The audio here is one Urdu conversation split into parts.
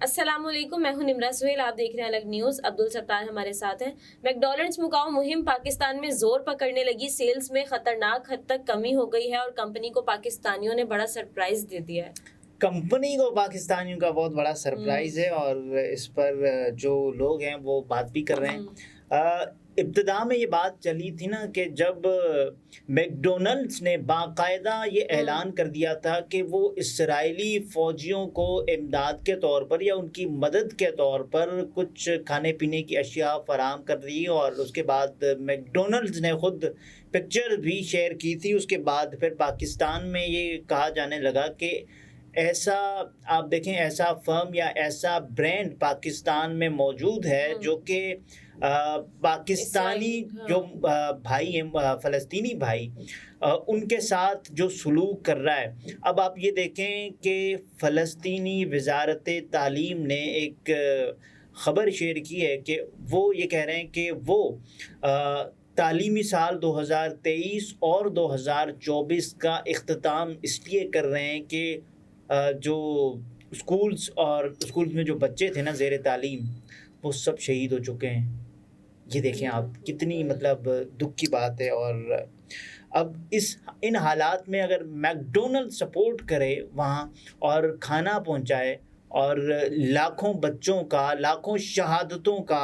السلام علیکم، میں ہوں نمرہ سہیل، آپ دیکھ رہے ہیں الگ نیوز۔ عبدل ستار ہمارے ساتھ ہیں۔ میکڈونلڈز مکاؤ مہم پاکستان میں زور پکڑنے لگی، سیلز میں خطرناک حد تک کمی ہو گئی ہے اور کمپنی کو پاکستانیوں نے بڑا سرپرائز دے دیا ہے۔ کمپنی کو پاکستانیوں کا بہت بڑا سرپرائز ہے اور اس پر جو لوگ ہیں وہ بات بھی کر رہے ہیں۔ ابتدا میں یہ بات چلی تھی نا کہ جب میکڈونلڈز نے باقاعدہ یہ اعلان کر دیا تھا کہ وہ اسرائیلی فوجیوں کو امداد کے طور پر یا ان کی مدد کے طور پر کچھ کھانے پینے کی اشیاء فراہم کر رہی ہے، اور اس کے بعد میکڈونلڈز نے خود پکچر بھی شیئر کی تھی۔ اس کے بعد پھر پاکستان میں یہ کہا جانے لگا کہ ایسا آپ دیکھیں ایسا فرم یا ایسا برانڈ پاکستان میں موجود ہے جو کہ پاکستانی جو بھائی ہیں، فلسطینی بھائی، ان کے ساتھ جو سلوک کر رہا ہے۔ اب آپ یہ دیکھیں کہ فلسطینی وزارت تعلیم نے ایک خبر شیئر کی ہے کہ وہ یہ کہہ رہے ہیں کہ وہ تعلیمی سال 2023 اور 2024 کا اختتام اس لیے کر رہے ہیں کہ جو اسکولز میں جو بچے تھے نا زیر تعلیم، وہ سب شہید ہو چکے ہیں۔ یہ دیکھیں آپ کتنی مطلب دکھ کی بات ہے۔ اور اب ان حالات میں اگر میکڈونلڈ سپورٹ کرے وہاں اور کھانا پہنچائے اور لاکھوں بچوں کا، لاکھوں شہادتوں کا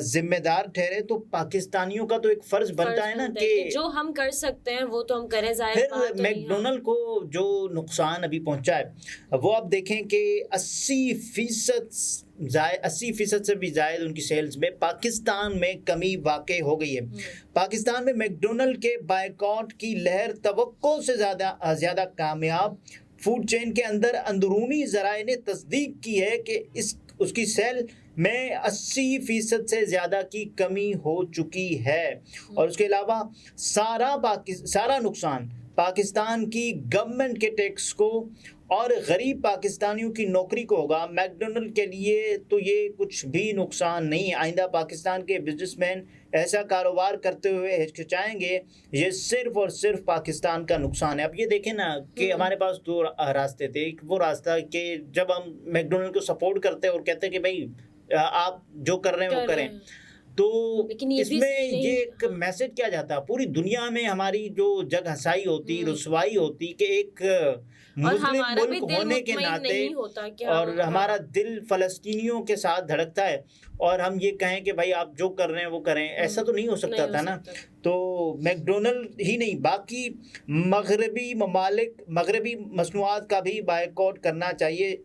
ذمہ دار ٹھہرے، تو پاکستانیوں کا تو ایک فرض بنتا ہے نا کہ جو ہم کر سکتے ہیں وہ تو ہم کریں۔ پھر میکڈونلڈ کو جو نقصان ابھی پہنچا ہے وہ آپ دیکھیں کہ 80% سے بھی زائد ان کی سیلز میں پاکستان میں کمی واقع ہو گئی ہے۔ پاکستان میں میکڈونلڈ کے بائیکاٹ کی لہر توقع سے زیادہ کامیاب۔ فوڈ چین کے اندر اندرونی ذرائع نے تصدیق کی ہے کہ اس کی سیل میں 80% سے زیادہ کی کمی ہو چکی ہے، اور اس کے علاوہ سارا نقصان پاکستان کی گورنمنٹ کے ٹیکس کو اور غریب پاکستانیوں کی نوکری کو ہوگا۔ میکڈونلڈ کے لیے تو یہ کچھ بھی نقصان نہیں۔ آئندہ پاکستان کے بزنس مین ایسا کاروبار کرتے ہوئے ہچکچائیں گے، یہ صرف اور صرف پاکستان کا نقصان ہے۔ اب یہ دیکھیں نا کہ ہمارے پاس دو راستے تھے۔ ایک وہ راستہ کہ جب ہم میکڈونلڈ کو سپورٹ کرتے اور کہتے کہ بھائی آپ جو کر رہے ہیں وہ کریں، تو اس میں یہ ایک میسج کیا جاتا، پوری دنیا میں ہماری جو جگ ہنسائی ہوتی، رسوائی ہوتی کہ ایک مسلم ملک ہونے کے ناطے، اور ہمارا دل فلسطینیوں کے ساتھ دھڑکتا ہے اور ہم یہ کہیں کہ بھائی آپ جو کر رہے ہیں وہ کریں، ایسا تو نہیں ہو سکتا تھا نا۔ تو میکڈونلڈ ہی نہیں، باقی مغربی ممالک مغربی مصنوعات کا بھی بائیکاٹ کرنا چاہیے۔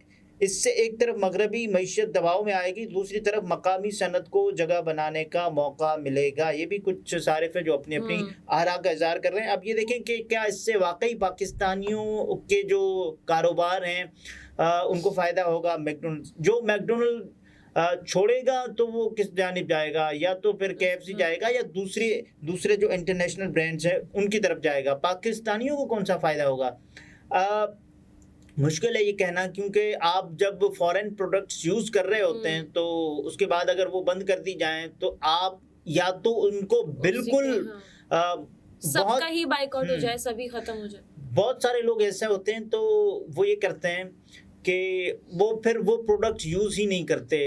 اس سے ایک طرف مغربی معیشت دباؤ میں آئے گی، دوسری طرف مقامی صنعت کو جگہ بنانے کا موقع ملے گا۔ یہ بھی کچھ صارف ہیں جو اپنی آراء کا اظہار کر رہے ہیں۔ اب یہ دیکھیں کہ کیا اس سے واقعی پاکستانیوں کے جو کاروبار ہیں ان کو فائدہ ہوگا۔ جو میکڈونلڈ چھوڑے گا تو وہ کس جانب جائے گا؟ یا تو پھر KFC جائے گا، یا دوسرے جو انٹرنیشنل برانڈز ہیں ان کی طرف جائے گا۔ پاکستانیوں کو کون سا فائدہ ہوگا؟ مشکل ہے یہ کہنا، کیونکہ آپ جب فورن پروڈکٹس یوز کر رہے ہوتے ہیں تو اس کے بعد اگر وہ بند کر دی جائیں تو آپ یا تو ان کو بالکل سب کا ہی بائیکاٹ ہو جائے، سبھی ختم ہو جائے۔ بہت سارے لوگ ایسے ہوتے ہیں تو وہ یہ کرتے ہیں کہ وہ پھر وہ پروڈکٹ یوز ہی نہیں کرتے،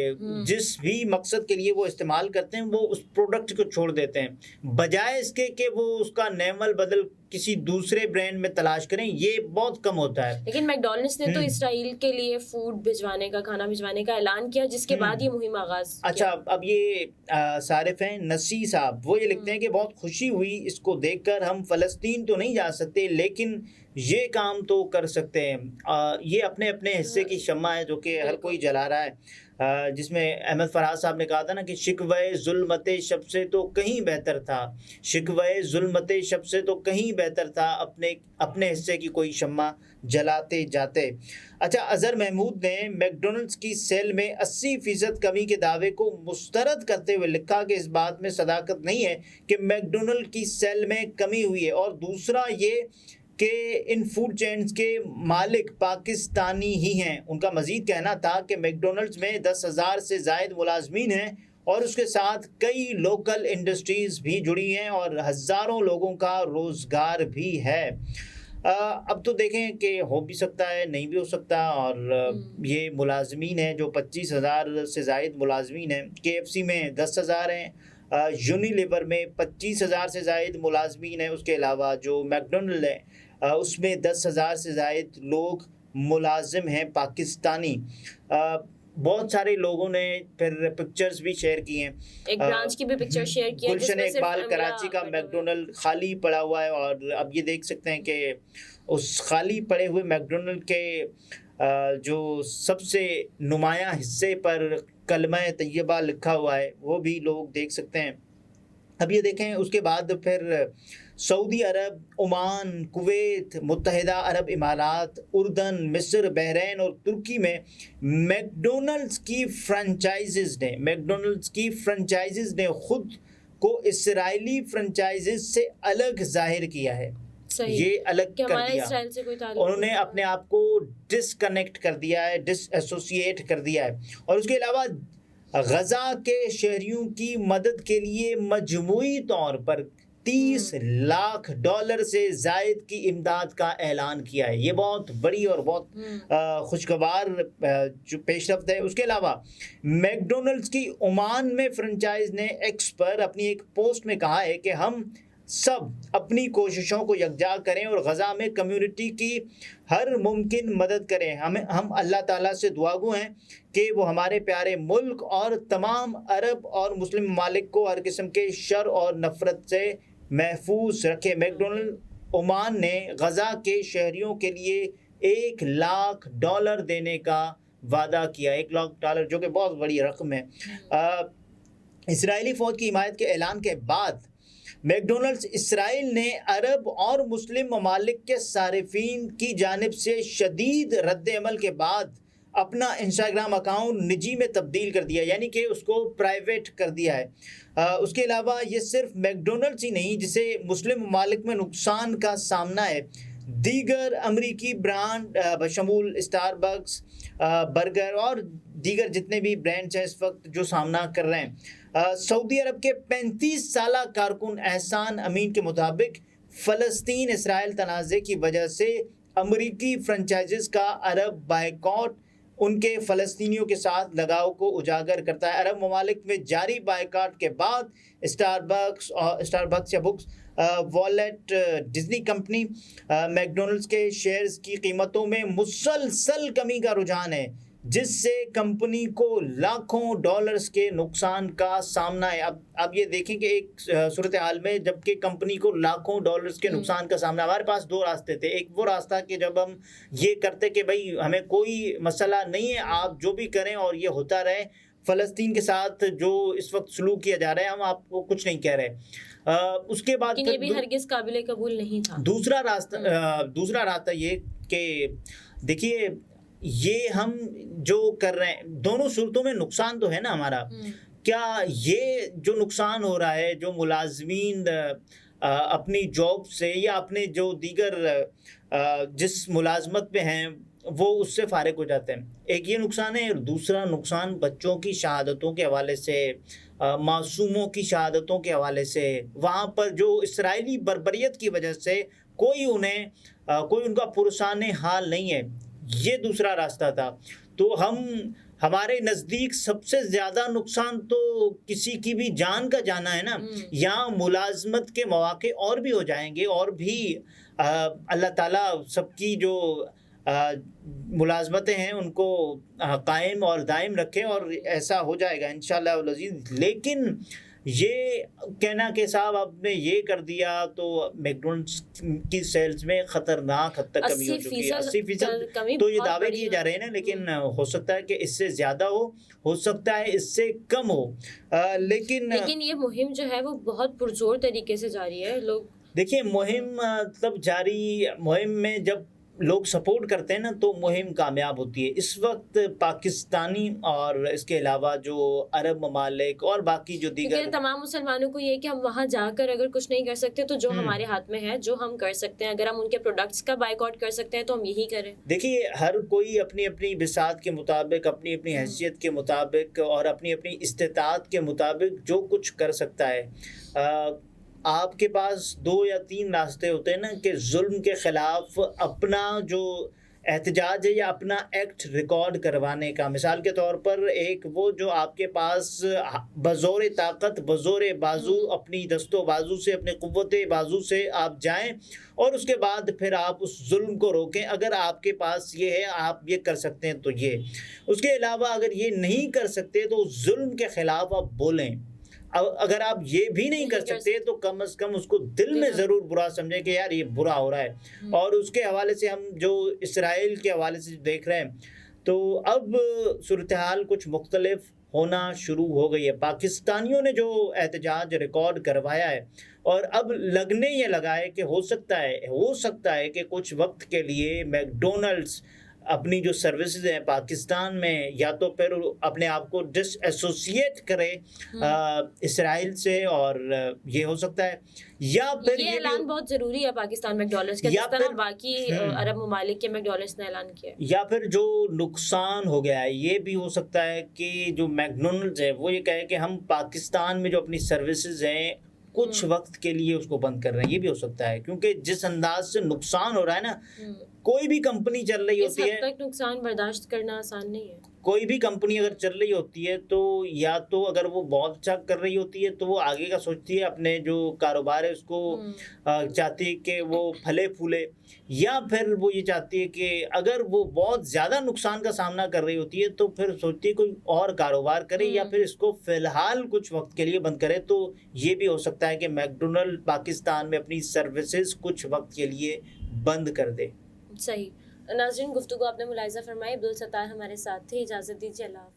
جس بھی مقصد کے لیے وہ استعمال کرتے ہیں وہ اس پروڈکٹ کو چھوڑ دیتے ہیں، بجائے اس کے کہ وہ اس کا نیم البدل کسی دوسرے برانڈ میں تلاش کریں۔ یہ بہت کم ہوتا ہے۔ لیکن میکڈونلڈز نے تو اسرائیل کے لیے فوڈ بھجوانے کا، کھانا بھجوانے کا اعلان کیا، جس کے بعد یہ مہم آغاز۔ اچھا، اب یہ صارف ہیں نسی صاحب، وہ یہ لکھتے ہیں کہ بہت خوشی ہوئی اس کو دیکھ کر۔ ہم فلسطین تو نہیں جا سکتے لیکن یہ کام تو کر سکتے ہیں۔ یہ اپنے حصے کی شمع ہے جو کہ ہر کوئی جلا رہا ہے، جس میں احمد فراز صاحب نے کہا تھا نا کہ شکوہ ظلمت شب سے تو کہیں بہتر تھا، شکوہ ظلمت شب سے تو کہیں بہتر تھا، اپنے حصے کی کوئی شمع جلاتے جاتے۔ اچھا، اظہر محمود نے میکڈونلڈز کی سیل میں 80% کمی کے دعوے کو مسترد کرتے ہوئے لکھا کہ اس بات میں صداقت نہیں ہے کہ میکڈونلڈ کی سیل میں کمی ہوئی ہے، اور دوسرا یہ کہ ان فوڈ چینز کے مالک پاکستانی ہی ہیں۔ ان کا مزید کہنا تھا کہ میکڈونلڈز میں 10,000 سے زائد ملازمین ہیں اور اس کے ساتھ کئی لوکل انڈسٹریز بھی جڑی ہیں اور ہزاروں لوگوں کا روزگار بھی ہے۔ اب تو دیکھیں کہ ہو بھی سکتا ہے نہیں بھی ہو سکتا، اور یہ ملازمین ہیں جو 25,000 سے زائد ملازمین ہیں، KFC میں 10,000 ہیں، یونیلیور میں 25,000 سے زائد ملازمین ہیں، اس کے علاوہ جو میکڈونلڈ ہے اس میں 10,000 سے زائد لوگ ملازم ہیں پاکستانی۔ بہت سارے لوگوں نے پھر پکچرز بھی شیئر کی ہیں، ایک برانچ کی بھی پکچر شیئر کی ہے جس گلشن میں صرف اقبال امرا کراچی کا بیٹھے ہوئے ہیں۔ میکڈونلڈ خالی پڑا ہوا ہے، اور اب یہ دیکھ سکتے ہیں کہ اس خالی پڑے ہوئے میکڈونلڈ کے جو سب سے نمایاں حصے پر کلمہ طیبہ لکھا ہوا ہے وہ بھی لوگ دیکھ سکتے ہیں۔ اب یہ دیکھیں اس کے بعد پھر سعودی عرب، عمان، کویت، متحدہ عرب امارات، اردن، مصر، بحرین اور ترکی میں میکڈونلڈز کی فرنچائزز نے خود کو اسرائیلی فرنچائزز سے الگ ظاہر کیا ہے۔ یہ الگ کہ کر ہمارا دیا، اسرائیل سے کوئی تعلق انہوں نے اپنے آپ کو ڈس کنیکٹ کر دیا ہے، ڈس ایسوسیٹ کر دیا ہے، اور اس کے علاوہ غزہ کے شہریوں کی مدد کے لیے مجموعی طور پر $30 لاکھ سے زائد کی امداد کا اعلان کیا ہے۔ یہ بہت بڑی اور بہت خوشگوار جو پیش رفت ہے۔ اس کے علاوہ میکڈونلڈز کی عمان میں فرنچائز نے ایکس پر اپنی ایک پوسٹ میں کہا ہے کہ ہم سب اپنی کوششوں کو یکجا کریں اور غزہ میں کمیونٹی کی ہر ممکن مدد کریں۔ ہم اللہ تعالیٰ سے دعاگو ہیں کہ وہ ہمارے پیارے ملک اور تمام عرب اور مسلم ممالک کو ہر قسم کے شر اور نفرت سے محفوظ رکھے۔ میکڈونلڈ عمان نے غزہ کے شہریوں کے لیے $1 لاکھ دینے کا وعدہ کیا، $1 لاکھ جو کہ بہت بڑی رقم ہے۔ اسرائیلی فوج کی حمایت کے اعلان کے بعد میکڈونلڈز اسرائیل نے عرب اور مسلم ممالک کے صارفین کی جانب سے شدید رد عمل کے بعد اپنا انسٹاگرام اکاؤنٹ نجی میں تبدیل کر دیا، یعنی کہ اس کو پرائیویٹ کر دیا ہے۔ اس کے علاوہ یہ صرف میکڈونلڈز ہی نہیں جسے مسلم ممالک میں نقصان کا سامنا ہے، دیگر امریکی برانڈ بشمول اسٹار بکس، برگر اور دیگر جتنے بھی برانڈز ہیں اس وقت جو سامنا کر رہے ہیں۔ سعودی عرب کے 35 سالہ کارکن احسان امین کے مطابق فلسطین اسرائیل تنازع کی وجہ سے امریکی فرنچائزز کا عرب بائیکاٹ ان کے فلسطینیوں کے ساتھ لگاؤ کو اجاگر کرتا ہے۔ عرب ممالک میں جاری بائیکاٹ کے بعد اسٹار بکس یا بکس، والیٹ ڈزنی کمپنی، میکڈونلڈز کے شیئرز کی قیمتوں میں مسلسل کمی کا رجحان ہے، جس سے کمپنی کو لاکھوں ڈالرز کے نقصان کا سامنا ہے۔ اب یہ دیکھیں کہ ایک صورتحال میں جب کہ کمپنی کو لاکھوں ڈالرز کے نقصان کا سامنا، ہمارے پاس دو راستے تھے۔ ایک وہ راستہ کہ جب ہم یہ کرتے کہ بھائی ہمیں کوئی مسئلہ نہیں ہے، آپ جو بھی کریں اور یہ ہوتا رہے، فلسطین کے ساتھ جو اس وقت سلوک کیا جا رہا ہے ہم آپ کو کچھ نہیں کہہ رہے۔ اس کے بعد یہ بھی ہرگز قابل قبول نہیں تھا۔ دوسرا راستہ یہ کہ دیکھیے یہ ہم جو کر رہے ہیں دونوں صورتوں میں نقصان تو ہے نا ہمارا، کیا یہ جو نقصان ہو رہا ہے، جو ملازمین اپنی جاب سے یا اپنے جو دیگر جس ملازمت پہ ہیں وہ اس سے فارغ ہو جاتے ہیں، ایک یہ نقصان ہے، اور دوسرا نقصان بچوں کی شہادتوں کے حوالے سے، معصوموں کی شہادتوں کے حوالے سے، وہاں پر جو اسرائیلی بربریت کی وجہ سے کوئی ان کا پرسان حال نہیں ہے، یہ دوسرا راستہ تھا۔ تو ہمارے نزدیک سب سے زیادہ نقصان تو کسی کی بھی جان کا جانا ہے نا، یہاں ملازمت کے مواقع اور بھی ہو جائیں گے، اور بھی اللہ تعالیٰ سب کی جو ملازمتیں ہیں ان کو قائم اور دائم رکھے، اور ایسا ہو جائے گا انشاءاللہ العزیز۔ لیکن یہ کہنا کہ صاحب آپ نے یہ کر دیا تو میکڈونلڈز کی سیلز میں خطرناک حد تک کمی ہو چکی ہے، 80% تو یہ دعوے کیے جا رہے ہیں نا، لیکن ہو سکتا ہے کہ اس سے زیادہ ہو سکتا ہے اس سے کم ہو، لیکن یہ مہم جو ہے وہ بہت پرزور طریقے سے جاری ہے۔ لوگ دیکھیے مہم تب جاری، مہم میں جب لوگ سپورٹ کرتے ہیں نا تو مہم کامیاب ہوتی ہے۔ اس وقت پاکستانی اور اس کے علاوہ جو عرب ممالک اور باقی جو دیگر تمام مسلمانوں کو یہ کہ ہم وہاں جا کر اگر کچھ نہیں کر سکتے تو جو ہمارے ہاتھ میں ہے، جو ہم کر سکتے ہیں، اگر ہم ان کے پروڈکٹس کا بائیکاٹ کر سکتے ہیں تو ہم یہی کریں۔ دیکھیے ہر کوئی اپنی اپنی بساط کے مطابق، اپنی اپنی حیثیت کے مطابق اور اپنی اپنی استطاعت کے مطابق جو کچھ کر سکتا ہے۔ آپ کے پاس 2 یا 3 راستے ہوتے ہیں نا کہ ظلم کے خلاف اپنا جو احتجاج ہے یا اپنا ایکٹ ریکارڈ کروانے کا. مثال کے طور پر ایک وہ جو آپ کے پاس بزور طاقت بزور بازو اپنی دست و بازو سے اپنے قوت بازو سے آپ جائیں اور اس کے بعد پھر آپ اس ظلم کو روکیں. اگر آپ کے پاس یہ ہے آپ یہ کر سکتے ہیں تو یہ. اس کے علاوہ اگر یہ نہیں کر سکتے تو ظلم کے خلاف آپ بولیں. اگر آپ یہ بھی نہیں کر سکتے تو کم از کم اس کو دل میں ضرور برا سمجھیں کہ یار یہ برا ہو رہا ہے. اور اس کے حوالے سے ہم جو اسرائیل کے حوالے سے دیکھ رہے ہیں تو اب صورتحال کچھ مختلف ہونا شروع ہو گئی ہے. پاکستانیوں نے جو احتجاج ریکارڈ کروایا ہے اور اب لگنے یہ لگا ہے کہ ہو سکتا ہے کہ کچھ وقت کے لیے میک ڈونلڈس اپنی جو سروسز ہیں پاکستان میں یا تو پھر اپنے آپ کو ڈس ایسوسیٹ کرے اسرائیل سے, اور یہ ہو سکتا ہے یا پھر یہ اعلان بہت ضروری ہے پاکستان میک ڈونلڈس کا, جس طرح باقی عرب ممالک کے میک ڈونلڈس نے اعلان کیا. یا پھر جو نقصان ہو گیا ہے یہ بھی ہو سکتا ہے کہ جو میک ڈونلڈس ہے وہ یہ کہے کہ ہم پاکستان میں جو اپنی سروسز ہیں کچھ وقت کے لیے اس کو بند کر رہے ہیں. یہ بھی ہو سکتا ہے کیونکہ جس انداز سے نقصان ہو رہا ہے نا, کوئی بھی کمپنی چل رہی ہوتی ہے, اس حد تک نقصان برداشت کرنا آسان نہیں ہے. کوئی بھی کمپنی اگر چل رہی ہوتی ہے تو یا تو اگر وہ بہت اچھا کر رہی ہوتی ہے تو وہ آگے کا سوچتی ہے, اپنے جو کاروبار ہے اس کو چاہتی ہے کہ وہ پھلے پھولے, یا پھر وہ یہ چاہتی ہے کہ اگر وہ بہت زیادہ نقصان کا سامنا کر رہی ہوتی ہے تو پھر سوچتی ہے کوئی اور کاروبار کرے یا پھر اس کو فی الحال کچھ وقت کے لیے بند کرے. تو یہ بھی ہو سکتا ہے کہ میک ڈونلڈ پاکستان میں اپنی سروسز کچھ وقت کے لیے بند کر دے. صحیح. ناظرین, گفتگو آپ نے ملاحظہ فرمائی. عبدالستار ہمارے ساتھ تھے. اجازت دیجیے. اللہ حافظ.